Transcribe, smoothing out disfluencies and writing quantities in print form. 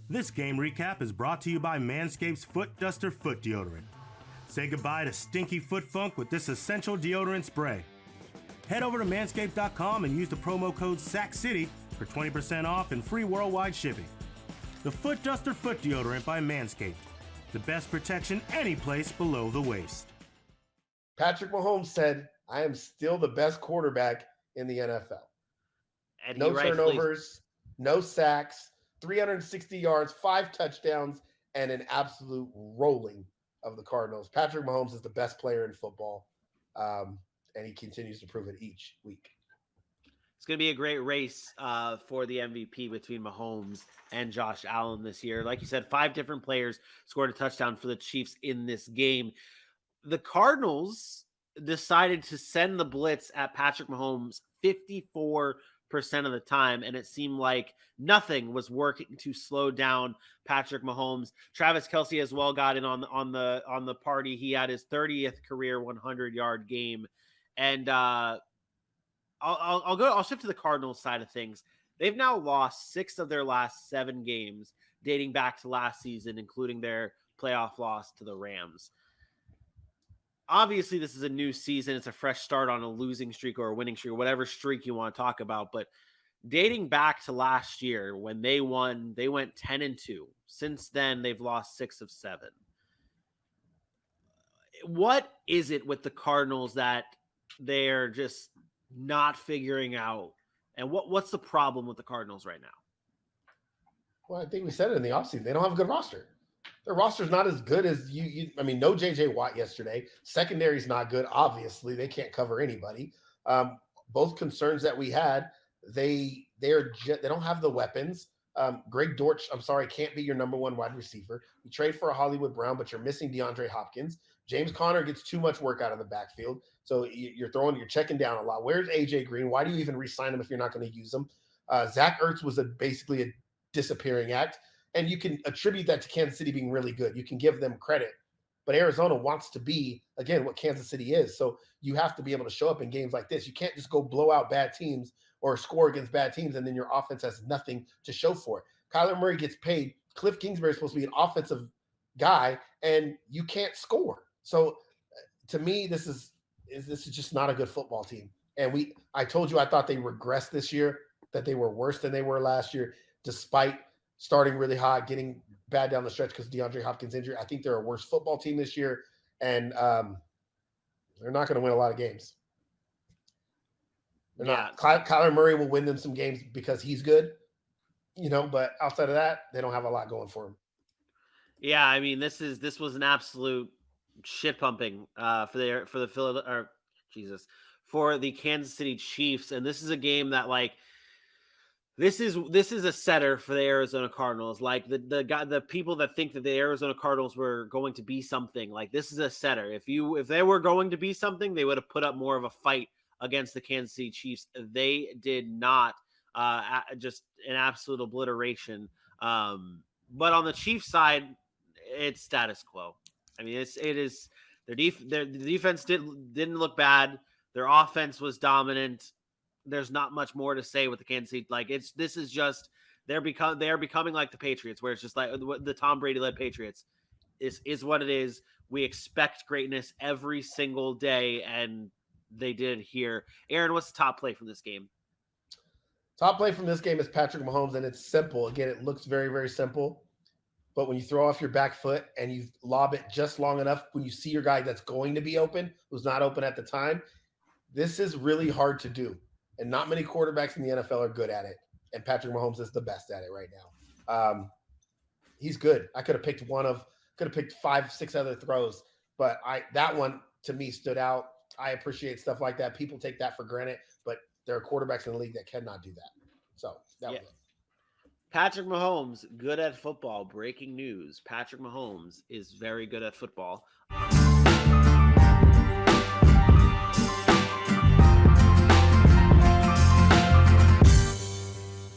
This game recap is brought to you by Manscaped's Foot Duster Foot Deodorant. Say goodbye to stinky foot funk with this essential deodorant spray. Head over to manscaped.com and use the promo code SACCITY for 20% off and free worldwide shipping. The Foot Duster Foot Deodorant by Manscaped. The best protection any place below the waist. Patrick Mahomes said, I am still the best quarterback in the NFL. And no turnovers, no sacks, 360 yards, 5 touchdowns, and an absolute rolling of the Cardinals. Patrick Mahomes is the best player in football, and he continues to prove it each week. It's going to be a great race for the MVP between Mahomes and Josh Allen this year. Like you said, 5 different players scored a touchdown for the Chiefs in this game. The Cardinals decided to send the blitz at Patrick Mahomes 54% of the time, and it seemed like nothing was working to slow down Patrick Mahomes. Travis Kelce as well got in on the party. He had his 30th career 100-yard game, and I'll shift to the Cardinals side of things. They've now lost 6 of their last 7 games dating back to last season, including their playoff loss to the Rams. Obviously, this is a new season. It's a fresh start on a losing streak or a winning streak or whatever streak you want to talk about. But dating back to last year when they won, they went 10-2. Since then, they've lost 6 of 7. What is it with the Cardinals that they're just not figuring out? And what's the problem with the Cardinals right now? Well, I think we said it in the offseason. They don't have a good roster. Their roster's not as good as I mean, no J.J. Watt yesterday. Secondary's not good. Obviously, they can't cover anybody. Both concerns that we had, they don't have the weapons. Greg Dortch, I'm sorry, can't be your number 1 wide receiver. You trade for a Hollywood Brown, but you're missing DeAndre Hopkins. James Conner gets too much work out of the backfield. So you're checking down a lot. Where's AJ Green? Why do you even re-sign him if you're not going to use him? Zach Ertz was basically a disappearing act. And you can attribute that to Kansas City being really good. You can give them credit. But Arizona wants to be, again, what Kansas City is. So you have to be able to show up in games like this. You can't just go blow out bad teams or score against bad teams, and then your offense has nothing to show for it. Kyler Murray gets paid. Cliff Kingsbury is supposed to be an offensive guy, and you can't score. So to me, this is just not a good football team. And I told you I thought they regressed this year, that they were worse than they were last year, despite starting really hot, getting bad down the stretch because DeAndre Hopkins' injury. I think they're a worse football team this year, and they're not going to win a lot of games. They're not. Kyler Murray will win them some games because he's good, but outside of that, they don't have a lot going for him. Yeah, I mean, this was an absolute shit pumping for the Kansas City Chiefs, and this is a game that This is a setter for the Arizona Cardinals. Like the people that think that the Arizona Cardinals were going to be something, like this is a setter. If they were going to be something, they would have put up more of a fight against the Kansas City Chiefs. They did not. Just an absolute obliteration. But on the Chiefs side, it's status quo. I mean, it is their defense didn't look bad. Their offense was dominant. There's not much more to say with the Kansas City. This is just they are becoming like the Patriots, where it's just like the Tom Brady led Patriots is what it is. We expect greatness every single day, and they did here. Aaron, what's the top play from this game? Top play from this game is Patrick Mahomes, and it's simple. Again, it looks very, very simple. But when you throw off your back foot and you lob it just long enough, when you see your guy that's going to be open, who's not open at the time, this is really hard to do. And not many quarterbacks in the NFL are good at it. And Patrick Mahomes is the best at it right now. He's good. I could have picked 5, 6 other throws, but that one to me stood out. I appreciate stuff like that. People take that for granted, but there are quarterbacks in the league that cannot do that. So that was it. Patrick Mahomes, good at football. Breaking news. Patrick Mahomes is very good at football.